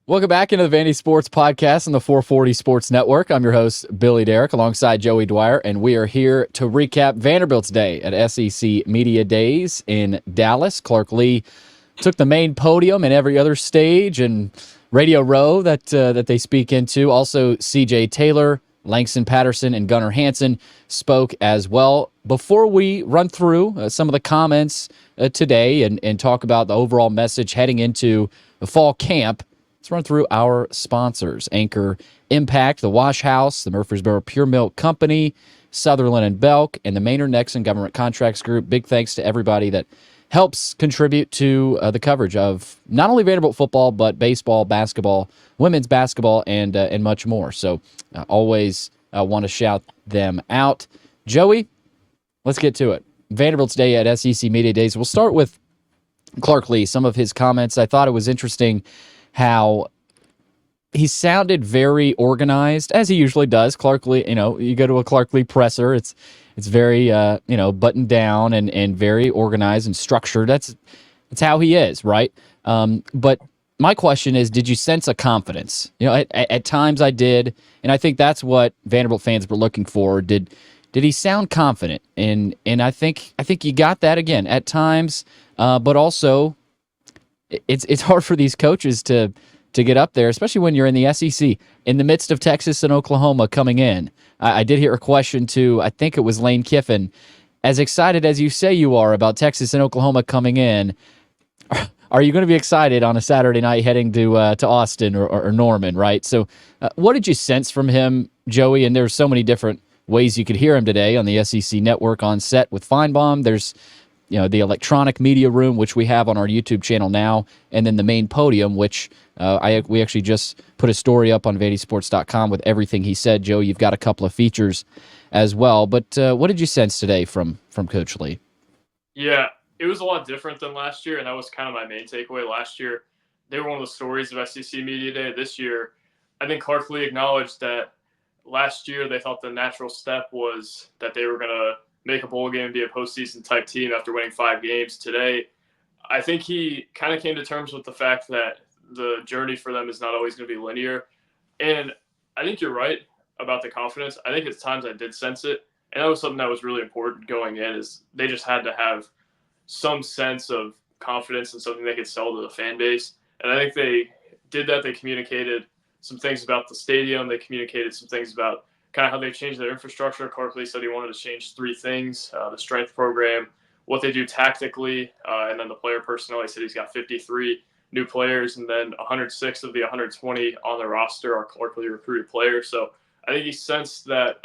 Welcome back into the Vandy Sports Podcast on the 440 Sports Network. I'm your host, Billy Derrick, alongside Joey Dwyer, and we are here to recap Vanderbilt's day at SEC Media Days in Dallas. Clark Lea took the main podium and every other stage and Radio Row that they speak into. Also, C.J. Taylor, Langston Patterson, and Gunnar Hansen spoke as well. Before we run through some of the comments today and talk about the overall message heading into the fall camp, let's run through our sponsors. Anchor Impact, the Wash House, the Murfreesboro Pure Milk Company, Sutherland and Belk, and the Maynard Nexon Government Contracts Group. Big thanks to everybody that helps contribute to the coverage of not only Vanderbilt football, but baseball, basketball, women's basketball, and much more. So always want to shout them out. Joey, let's get to it. Vanderbilt's day at SEC Media Days. We'll start with Clark Lea, some of his comments. I thought it was interesting how he sounded very organized, as he usually does. Clark Lea, you go to a Clark Lea presser, it's very buttoned down and very organized and structured. That's how he is, right? But my question is, did you sense a confidence? At times I did, and I think that's what Vanderbilt fans were looking for. Did he sound confident? And I think you got that again at times, but also it's hard for these coaches to get up there, especially when you're in the SEC, in the midst of Texas and Oklahoma coming in. I did hear a question to, I think it was Lane Kiffin, as excited as you say you are about Texas and Oklahoma coming in, are you going to be excited on a Saturday night heading to Austin or Norman, right? So what did you sense from him, Joey? And there's so many different ways you could hear him today on the SEC Network on set with Feinbaum. There's the electronic media room, which we have on our YouTube channel now, and then the main podium, which we actually just put a story up on VandySports.com with everything he said. Joe, you've got a couple of features as well. But what did you sense today from Coach Lea? Yeah, it was a lot different than last year, and that was kind of my main takeaway. Last year, they were one of the stories of SEC Media Day. This year, I think Clark Lea acknowledged that last year they thought the natural step was that they were going to make a bowl game and be a postseason type team after winning 5 games. Today, I think he kind of came to terms with the fact that the journey for them is not always going to be linear. And I think you're right about the confidence. I think at times I did sense it. And that was something that was really important going in, is they just had to have some sense of confidence and something they could sell to the fan base. And I think they did that. They communicated some things about the stadium. They communicated some things about kind of how they changed their infrastructure. Clark Lea said he wanted to change 3 things, the strength program, what they do tactically, and then the player personnel. He said he's got 53 new players, and then 106 of the 120 on the roster are Clark Lea recruited players. So I think he sensed that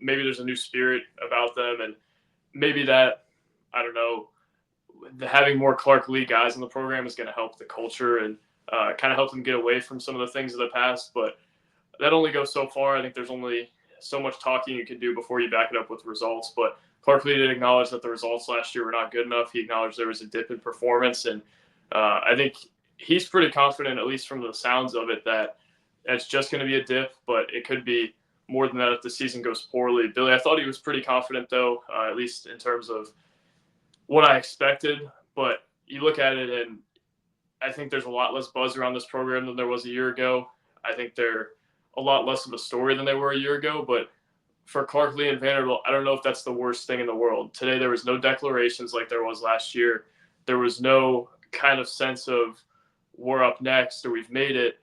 maybe there's a new spirit about them, and maybe that, I don't know, having more Clark Lea guys in the program is going to help the culture and kind of help them get away from some of the things of the past. But that only goes so far. I think there's only so much talking you can do before you back it up with results. But Clark Lea did acknowledge that the results last year were not good enough. He acknowledged there was a dip in performance. And I think he's pretty confident, at least from the sounds of it, that it's just going to be a dip, but it could be more than that if the season goes poorly. Billy, I thought he was pretty confident, though, at least in terms of what I expected. But you look at it, and I think there's a lot less buzz around this program than there was a year ago. I think they're a lot less of a story than they were a year ago. But for Clark Lea and Vanderbilt, I don't know if that's the worst thing in the world. Today, there was no declarations like there was last year. There was no kind of sense of we're up next or we've made it.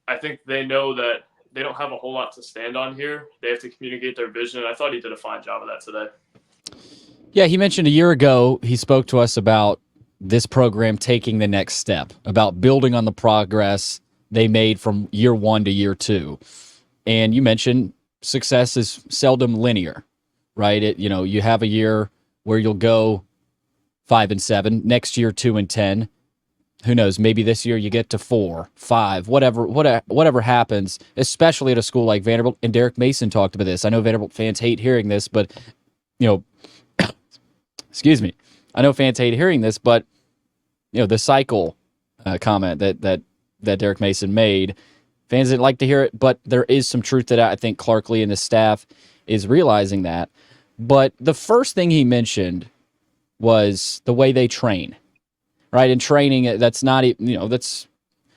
I think they know that they don't have a whole lot to stand on here. They have to communicate their vision. And I thought he did a fine job of that today. Yeah, he mentioned a year ago, he spoke to us about this program taking the next step, about building on the progress they made from year 1 to year 2. And you mentioned success is seldom linear, right? You have a year where you'll go 5-7, next year 2-10. Who knows? Maybe this year you get to 4, 5, whatever happens, especially at a school like Vanderbilt. And Derek Mason talked about this. I know Vanderbilt fans hate hearing this, but excuse me. I know fans hate hearing this, but the cycle comment that Derek Mason made, fans didn't like to hear it, but there is some truth to that. I think Clark Lea and the staff is realizing that. But the first thing he mentioned was the way they train, right? In training, that's not, that's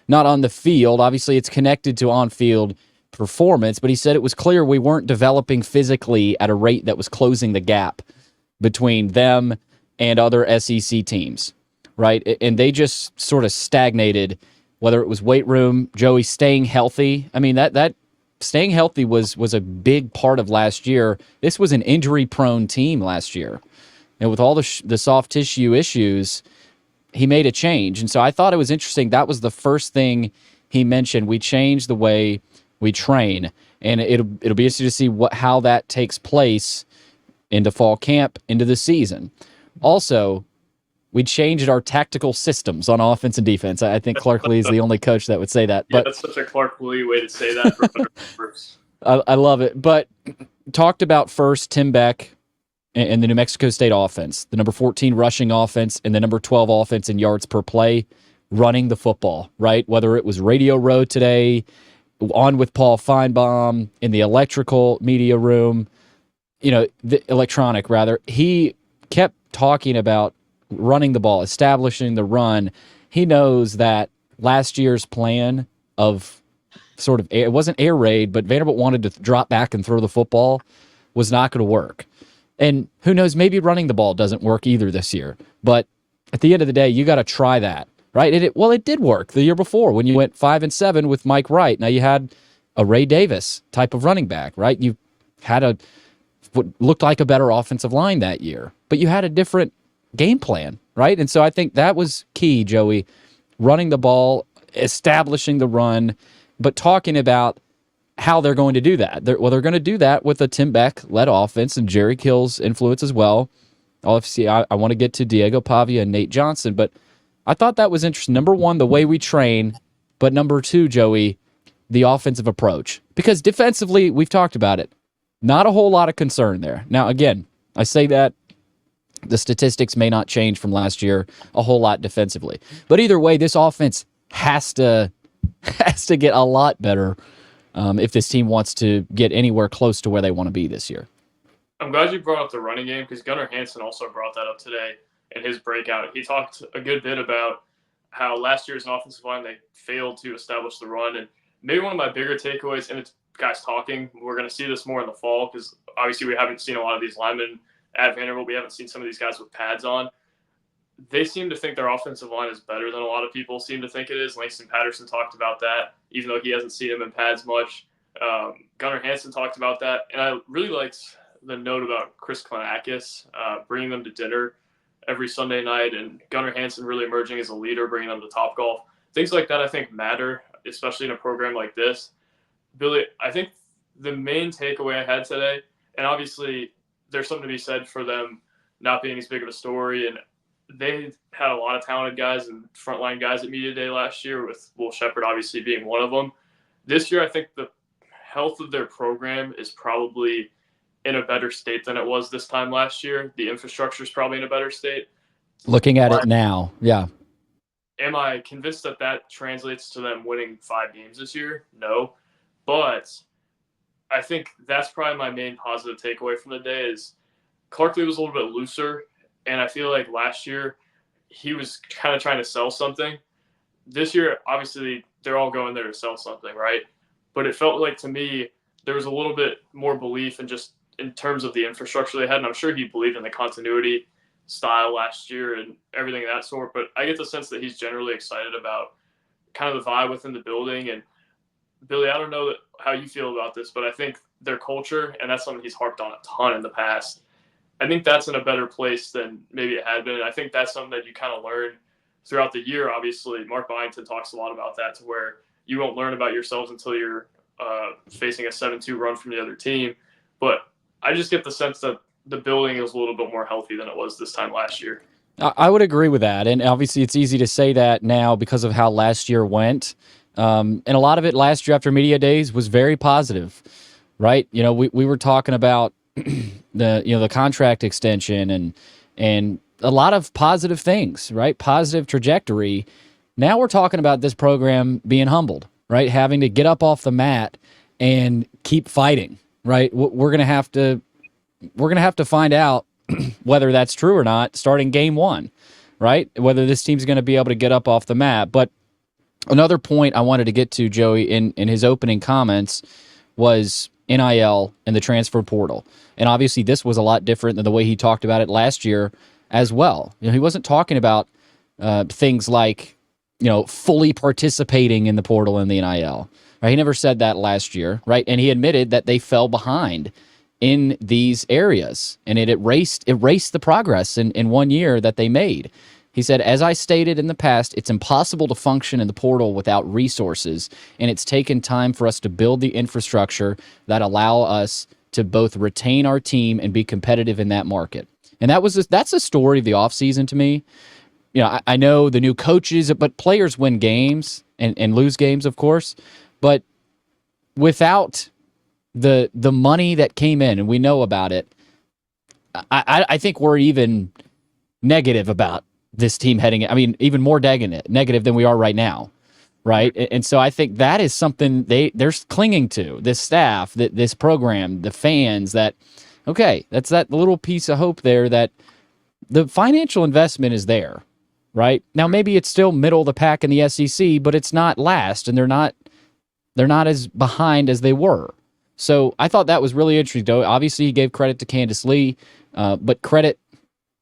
not on the field. Obviously, it's connected to on-field performance, but he said it was clear we weren't developing physically at a rate that was closing the gap between them and other SEC teams, right? And they just sort of stagnated, whether it was weight room, Joey staying healthy. I mean, that staying healthy was a big part of last year. This was an injury-prone team last year. And with all the soft tissue issues, he made a change. And so I thought it was interesting. That was the first thing he mentioned. We changed the way we train. And it'll be interesting to see how that takes place into fall camp, into the season. Also, we changed our tactical systems on offense and defense. I think Clark Lea is the only coach that would say that. Yeah, but that's such a Clark Lea way to say that. For I love it. But talked about first Tim Beck and the New Mexico State offense, the number 14 rushing offense and the number 12 offense in yards per play, running the football, right? Whether it was Radio Row today, on with Paul Feinbaum, in the electrical media room, the electronic rather, he kept talking about running the ball, establishing the run. He knows that last year's plan of sort of, it wasn't air raid, but Vanderbilt wanted to drop back and throw the football, was not going to work. And who knows, maybe running the ball doesn't work either this year. But at the end of the day, you got to try that, right? It did work the year before when you went 5-7 with Mike Wright. Now you had a Ray Davis type of running back, right? You had what looked like a better offensive line that year, but you had a different game plan, right? And so I think that was key, Joey, running the ball, establishing the run, but talking about how they're going to do that. They're going to do that with a Tim Beck-led offense and Jerry Kill's influence as well. Obviously, I want to get to Diego Pavia and Nate Johnson, but I thought that was interesting. Number one, the way we train, but number two, Joey, the offensive approach. Because defensively, we've talked about it. Not a whole lot of concern there. Now, again, I say that the statistics may not change from last year a whole lot defensively. But either way, this offense has to get a lot better if this team wants to get anywhere close to where they want to be this year. I'm glad you brought up the running game because Gunnar Hansen also brought that up today in his breakout. He talked a good bit about how last year's offensive line, they failed to establish the run. And maybe one of my bigger takeaways, and it's guys talking, we're going to see this more in the fall because obviously we haven't seen a lot of these linemen at Vanderbilt. We haven't seen some of these guys with pads on. They seem to think their offensive line is better than a lot of people seem to think it is. Langston Patterson talked about that, even though he hasn't seen him in pads much. Gunnar Hansen talked about that. And I really liked the note about Chris Klanakis bringing them to dinner every Sunday night, and Gunnar Hansen really emerging as a leader, bringing them to Topgolf. Things like that I think matter, especially in a program like this. Billy, I think the main takeaway I had today, and obviously there's something to be said for them not being as big of a story, and they had a lot of talented guys and frontline guys at Media Day last year, with Will Shepherd obviously being one of them. This year, I think the health of their program is probably in a better state than it was this time last year. The infrastructure is probably in a better state. Looking at it now, yeah. Am I convinced that that translates to them winning 5 games this year? No. But I think that's probably my main positive takeaway from the day is Clark Lea was a little bit looser, and I feel like last year he was kind of trying to sell something. This year, obviously, they're all going there to sell something, right? But it felt like to me there was a little bit more belief in just in terms of the infrastructure they had, and I'm sure he believed in the continuity style last year and everything of that sort. But I get the sense that he's generally excited about kind of the vibe within the building. And Billy, I don't know how you feel about this, but I think their culture, and that's something he's harped on a ton in the past, I think that's in a better place than maybe it had been. And I think that's something that you kind of learn throughout the year. Obviously, Mark Byington talks a lot about that, to where you won't learn about yourselves until you're facing a 7-2 run from the other team. But I just get the sense that the building is a little bit more healthy than it was this time last year. I would agree with that. And obviously it's easy to say that now because of how last year went. And a lot of it last year after media days was very positive, right? You know, we were talking about the contract extension and a lot of positive things, right? Positive trajectory. Now we're talking about this program being humbled, right? Having to get up off the mat and keep fighting, right? We're going to have to find out whether that's true or not starting game 1, right? Whether this team's going to be able to get up off the mat. But Another point I wanted to get to, Joey, in his opening comments was NIL and the transfer portal. And obviously this was a lot different than the way he talked about it last year as well. He wasn't talking about things like, fully participating in the portal and the NIL. Right? He never said that last year, right? And he admitted that they fell behind in these areas, and it erased the progress in 1 year that they made. He said, as I stated in the past, it's impossible to function in the portal without resources, and it's taken time for us to build the infrastructure that allow us to both retain our team and be competitive in that market. And that's a story of the offseason to me. I know the new coaches, but players win games and lose games, of course. But without the money that came in, and we know about it, I think we're even negative about this team heading. I mean, even more negative than we are right now, right? And so I think that is something they're clinging to. This staff, this program, the fans. That's that little piece of hope there that the financial investment is there, right? Now maybe it's still middle of the pack in the SEC, but it's not last, and they're not as behind as they were. So I thought that was really interesting, though. Obviously, he gave credit to Candace Lee, but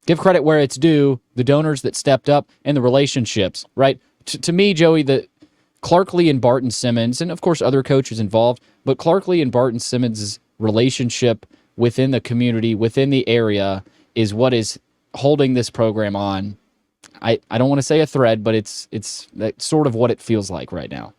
give credit where it's due, the donors that stepped up and the relationships, right? To me, Joey, the Clark Lea and Barton Simmons, and of course other coaches involved, but Clark Lea and Barton Simmons' relationship within the community, within the area, is what is holding this program on. I don't want to say a thread, but it's that's sort of what it feels like right now.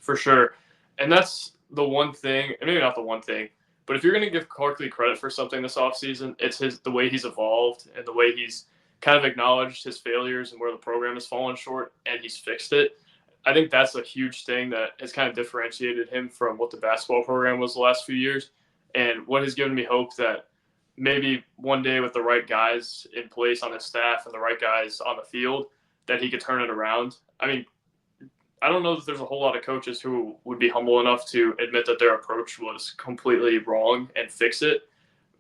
For sure. And that's the one thing, and maybe not the one thing, but if you're going to give Clark Lea credit for something this offseason, it's the way he's evolved and the way he's kind of acknowledged his failures and where the program has fallen short, and he's fixed it. I think that's a huge thing that has kind of differentiated him from what the basketball program was the last few years, and what has given me hope that maybe one day with the right guys in place on his staff and the right guys on the field, that he could turn it around. I mean, I don't know that there's a whole lot of coaches who would be humble enough to admit that their approach was completely wrong and fix it.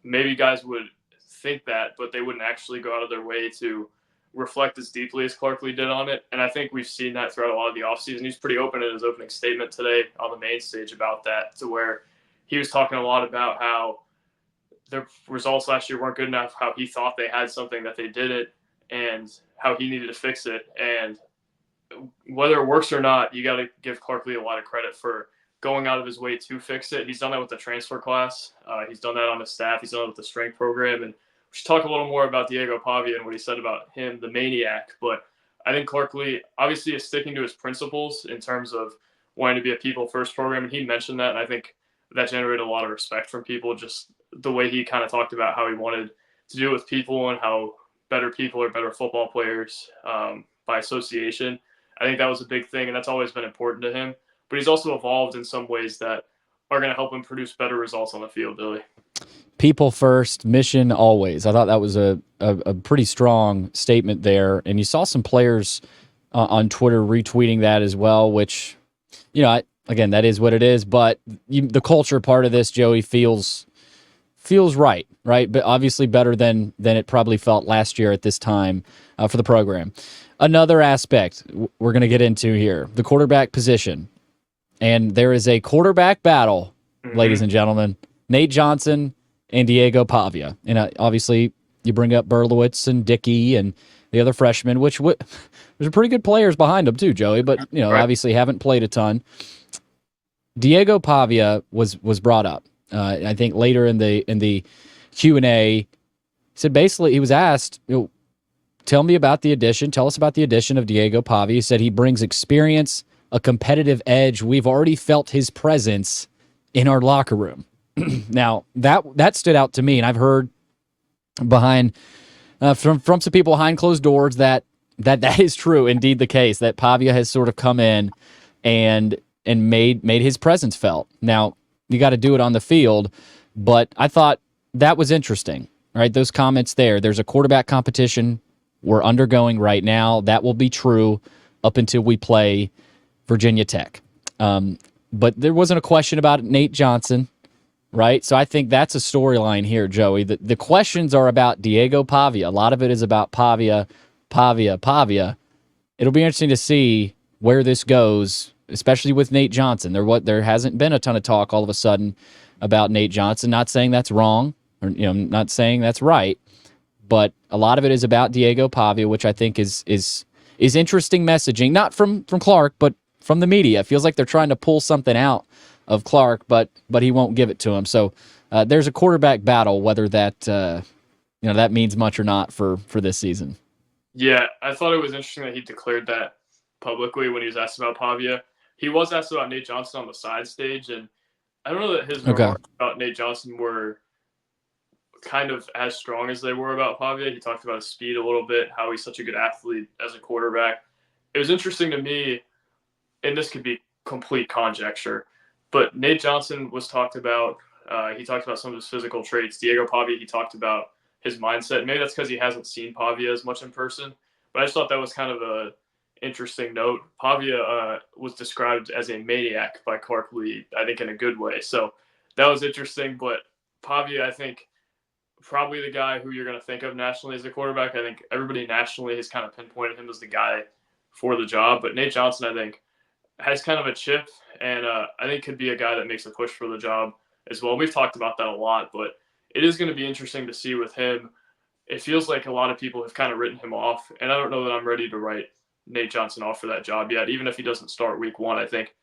Maybe guys would think that, but they wouldn't actually go out of their way to reflect as deeply as Clark Lea did on it. And I think we've seen that throughout a lot of the offseason. He's pretty open in his opening statement today on the main stage about that, to where he was talking a lot about how their results last year weren't good enough, how he thought they had something that they didn't, and how he needed to fix it. And whether it works or not, you got to give Clark Lea a lot of credit for going out of his way to fix it. He's done that with the transfer class. He's done that on his staff. He's done it with the strength program. And we should talk a little more about Diego Pavia and what he said about him, the maniac. But I think Clark Lea obviously is sticking to his principles in terms of wanting to be a people-first program. And he mentioned that, and I think that generated a lot of respect from people, just the way he kind of talked about how he wanted to do it with people and how better people are better football players by association. I think that was a big thing, and that's always been important to him. But he's also evolved in some ways that are going to help him produce better results on the field, Billy. People first, mission always. I thought that was a pretty strong statement there. And you saw some players on Twitter retweeting that as well, which, again, that is what it is. But the culture part of this, Joey, feels right? But obviously better than it probably felt last year at this time for the program. Another aspect we're going to get into here, the quarterback position. And there is a quarterback battle, ladies and gentlemen. Nate Johnson and Diego Pavia. And obviously you bring up Berlowitz and Dickey and the other freshmen, which there's pretty good players behind them too, Joey, but obviously haven't played a ton. Diego Pavia was brought up. I think later in the Q&A, he said basically he was asked, tell us about the addition of Diego Pavia. He said he brings experience, a competitive edge. We've already felt his presence in our locker room. Now, that stood out to me, and I've heard behind from some people behind closed doors that is true, indeed the case, that Pavia has sort of come in and made his presence felt. Now, you got to do it on the field, but I thought that was interesting, right? Those comments there. There's a quarterback competition we're undergoing right now. That will be true up until we play Virginia Tech. But there wasn't a question about Nate Johnson, right? So I think that's a storyline here, Joey. The questions are about Diego Pavia. A lot of it is about Pavia. It'll be interesting to see where this goes, especially with Nate Johnson. There hasn't been a ton of talk all of a sudden about Nate Johnson. Not saying that's wrong, or not saying that's right, but a lot of it is about Diego Pavia, which I think is interesting messaging, not from Clark, but from the media. It feels like they're trying to pull something out of Clark, but he won't give it to him. So there's a quarterback battle, whether that that means much or not for this season. Yeah, I thought it was interesting that he declared that publicly when he was asked about Pavia. He was asked about Nate Johnson on the side stage, and I don't know that his remarks about Nate Johnson were kind of as strong as they were about Pavia. He talked about his speed a little bit, how he's such a good athlete as a quarterback. It was interesting to me, and this could be complete conjecture, but Nate Johnson was talked about. He talked about some of his physical traits. Diego Pavia, he talked about his mindset. Maybe that's because he hasn't seen Pavia as much in person, but I just thought that was kind of a interesting note. Pavia was described as a maniac by Clark Lea, I think in a good way. So that was interesting. But Pavia, I think, probably the guy who you're going to think of nationally as a quarterback. I think everybody nationally has kind of pinpointed him as the guy for the job. But Nate Johnson, I think, has kind of a chip, and I think could be a guy that makes a push for the job as well. We've talked about that a lot, but it is going to be interesting to see with him. It feels like a lot of people have kind of written him off, and I don't know that I'm ready to write Nate Johnson off for that job yet. Even if he doesn't start week one, I think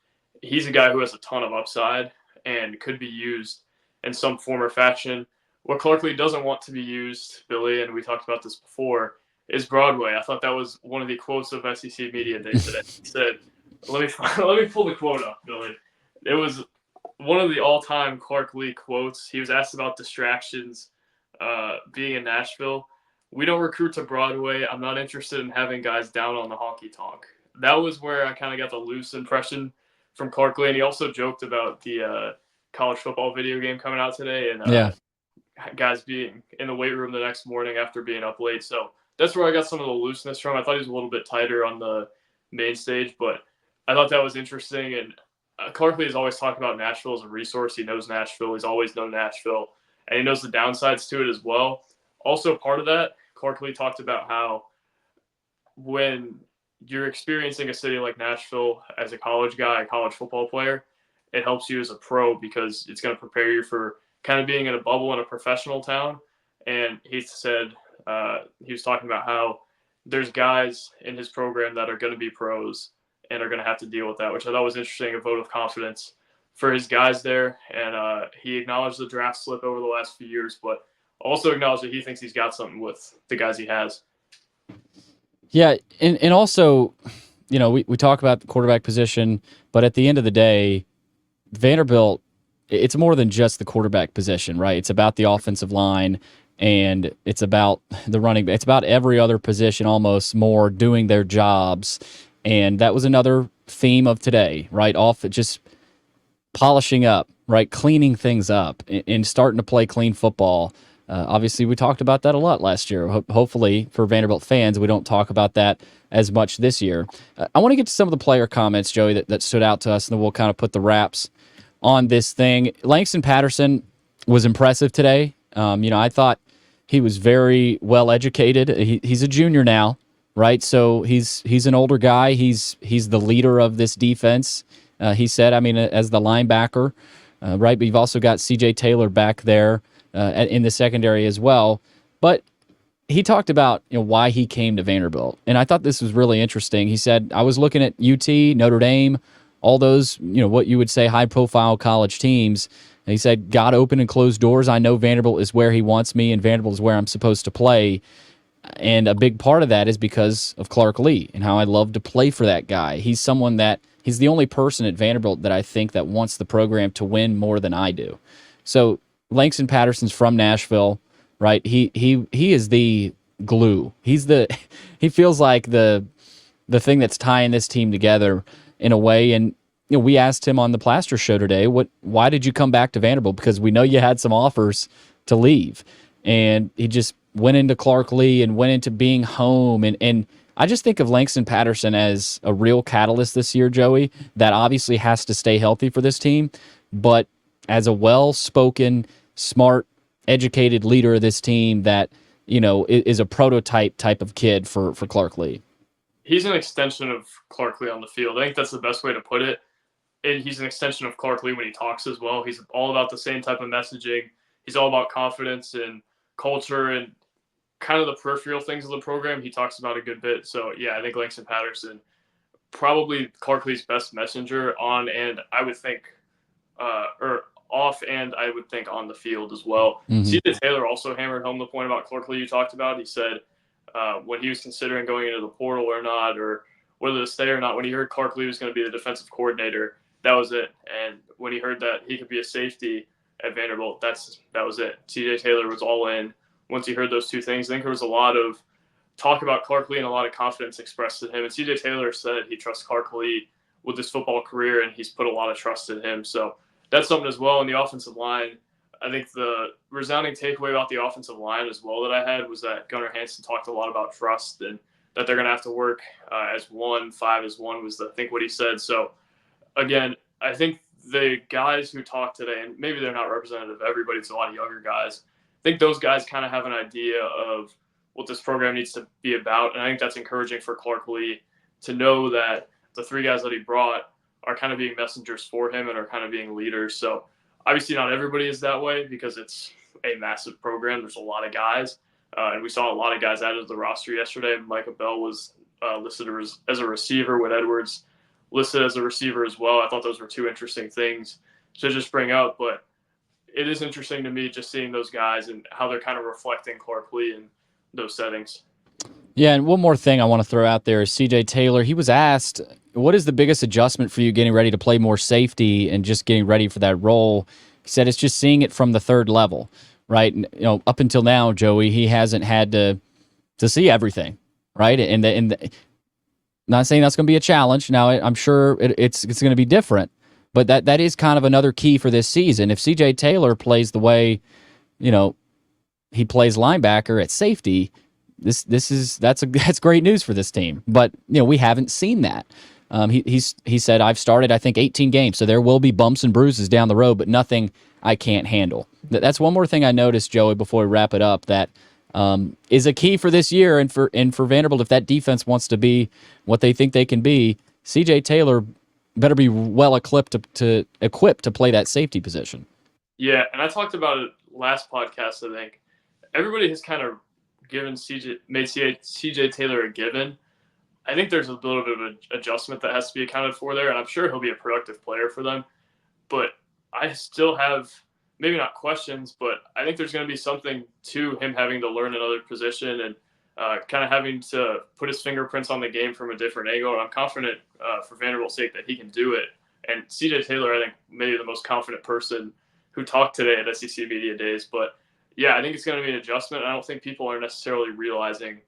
he's a guy who has a ton of upside and could be used in some form or fashion. What Clark Lea doesn't want to be used, Billy, and we talked about this before, is Broadway. I thought that was one of the quotes of SEC Media Day today. He said, let me pull the quote up, Billy. It was one of the all-time Clark Lea quotes. He was asked about distractions being in Nashville. We don't recruit to Broadway. I'm not interested in having guys down on the honky tonk. That was where I kind of got the loose impression from Clark Lea. And he also joked about the college football video game coming out today and guys being in the weight room the next morning after being up late. So that's where I got some of the looseness from. I thought he was a little bit tighter on the main stage, but I thought that was interesting. And Clark Lea has always talked about Nashville as a resource. He knows Nashville. He's always known Nashville, and he knows the downsides to it as well. Also, part of that, Clark Lea talked about how when you're experiencing a city like Nashville as a college guy, a college football player, it helps you as a pro because it's going to prepare you for kind of being in a bubble in a professional town. And he said he was talking about how there's guys in his program that are going to be pros and are going to have to deal with that, which I thought was interesting, a vote of confidence for his guys there. And he acknowledged the draft slip over the last few years, but also acknowledged that he thinks he's got something with the guys he has. Yeah, and also, we talk about the quarterback position, but at the end of the day, Vanderbilt, it's more than just the quarterback position, right? It's about the offensive line, and it's about the running. It's about every other position almost more doing their jobs. And that was another theme of today, right? Just polishing up, right? Cleaning things up and starting to play clean football. Obviously, we talked about that a lot last year. Hopefully, for Vanderbilt fans, we don't talk about that as much this year. I want to get to some of the player comments, Joey, that stood out to us, and then we'll kind of put the wraps on this thing. Langston Patterson was impressive today. I thought he was very well educated. He's a junior now, right? So he's an older guy. He's the leader of this defense. He said, as the linebacker, right? But you've also got C.J. Taylor back there in the secondary as well. But he talked about why he came to Vanderbilt, and I thought this was really interesting. He said, I was looking at UT, Notre Dame, all those, what you would say high-profile college teams. And he said, God opened and closed doors. I know Vanderbilt is where he wants me, and Vanderbilt is where I'm supposed to play. And a big part of that is because of Clark Lea and how I love to play for that guy. He's the only person at Vanderbilt that I think that wants the program to win more than I do. So Langston Patterson's from Nashville, right? He is the glue. He feels like the thing that's tying this team together in a way. And we asked him on the Plaster Show today, why did you come back to Vanderbilt? Because we know you had some offers to leave. And he just went into Clark Lea and went into being home. And I just think of Langston Patterson as a real catalyst this year, Joey, that obviously has to stay healthy for this team, but as a well-spoken, smart, educated leader of this team that, is a prototype type of kid for Clark Lea. he's an extension of Clark Lea on the field. I think that's the best way to put it. And he's an extension of Clark Lea when he talks as well. He's all about the same type of messaging. He's all about confidence and culture and kind of the peripheral things of the program. He talks about a good bit. So, yeah, I think Langston Patterson, probably Clark Lea's best messenger on, and I would think, or off, and I would think on the field as well. Mm-hmm. C.J. Taylor also hammered home the point about Clark Lea you talked about. He said when he was considering going into the portal or not, or whether to stay or not, when he heard Clark Lea was going to be the defensive coordinator, that was it. And when he heard that he could be a safety at Vanderbilt, that was it. C.J. Taylor was all in. Once he heard those two things, I think there was a lot of talk about Clark Lea and a lot of confidence expressed in him. And C.J. Taylor said he trusts Clark Lea with his football career, and he's put a lot of trust in him. So that's something as well. In the offensive line, I think the resounding takeaway about the offensive line as well that I had was that Gunnar Hansen talked a lot about trust and that they're going to have to work as one, 5 as one was, I think, what he said. So, again, I think the guys who talked today, and maybe they're not representative of everybody, it's a lot of younger guys, I think those guys kind of have an idea of what this program needs to be about. And I think that's encouraging for Clark Lea to know that the 3 guys that he brought are kind of being messengers for him and are kind of being leaders. So obviously not everybody is that way because it's a massive program. There's a lot of guys. And we saw a lot of guys added to the roster yesterday. Micah Bell was listed as a receiver, with Edwards listed as a receiver as well. I thought those were 2 interesting things to just bring up. But it is interesting to me just seeing those guys and how they're kind of reflecting Clark Lea in those settings. Yeah, and one more thing I want to throw out there is C.J. Taylor. He was asked, what is the biggest adjustment for you getting ready to play more safety and just getting ready for that role? He said it's just seeing it from the third level, right? And, up until now, Joey, he hasn't had to see everything, right? And not saying that's going to be a challenge. Now, I'm sure it's going to be different, but that is kind of another key for this season. If C.J. Taylor plays the way, he plays linebacker at safety, that's great news for this team. But we haven't seen that. He said, I've started, I think, 18 games, so there will be bumps and bruises down the road, but nothing I can't handle. That's one more thing I noticed, Joey, before we wrap it up, that is a key for this year and for Vanderbilt. If that defense wants to be what they think they can be, C.J. Taylor better be well equipped to play that safety position. Yeah, and I talked about it last podcast. I think everybody has kind of made C.J. Taylor a given. I think there's a little bit of an adjustment that has to be accounted for there, and I'm sure he'll be a productive player for them. But I still have maybe not questions, but I think there's going to be something to him having to learn another position and kind of having to put his fingerprints on the game from a different angle. And I'm confident for Vanderbilt's sake that he can do it. And C.J. Taylor, I think, maybe the most confident person who talked today at SEC Media Days. But yeah, I think it's going to be an adjustment. I don't think people are necessarily realizing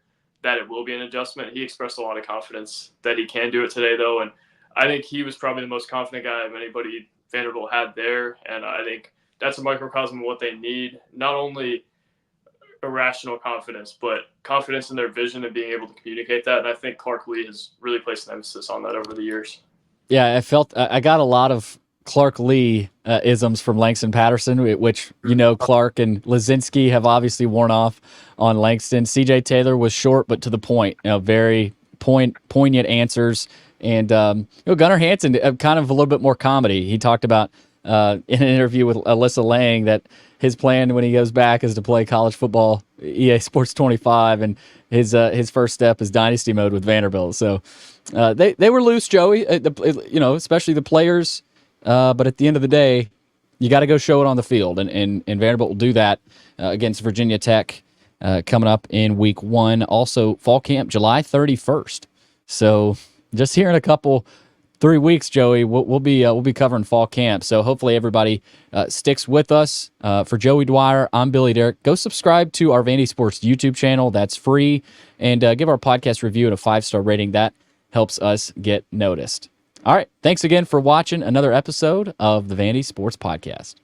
that it will be an adjustment. He expressed a lot of confidence that he can do it today, though. And I think he was probably the most confident guy of anybody Vanderbilt had there. And I think that's a microcosm of what they need. Not only irrational confidence, but confidence in their vision and being able to communicate that. And I think Clark Lea has really placed an emphasis on that over the years. Yeah, I got a lot of Clark Lea isms from Langston Patterson, which, Clark and Lazinski have obviously worn off on Langston. C.J. Taylor was short but to the point, very poignant answers. And Gunnar Hansen, kind of a little bit more comedy. He talked about in an interview with Alyssa Lang that his plan when he goes back is to play college football, EA Sports 25, and his first step is dynasty mode with Vanderbilt. So they were loose, Joey. Especially the players. But at the end of the day, you got to go show it on the field, and Vanderbilt will do that against Virginia Tech coming up in week 1. Also, fall camp July 31st. So just here in 3 weeks, Joey, we'll be covering fall camp. So hopefully everybody sticks with us. For Joey Dwyer, I'm Billy Derrick. Go subscribe to our Vandy Sports YouTube channel. That's free, and give our podcast review and a 5-star rating. That helps us get noticed. All right, thanks again for watching another episode of the Vandy Sports Podcast.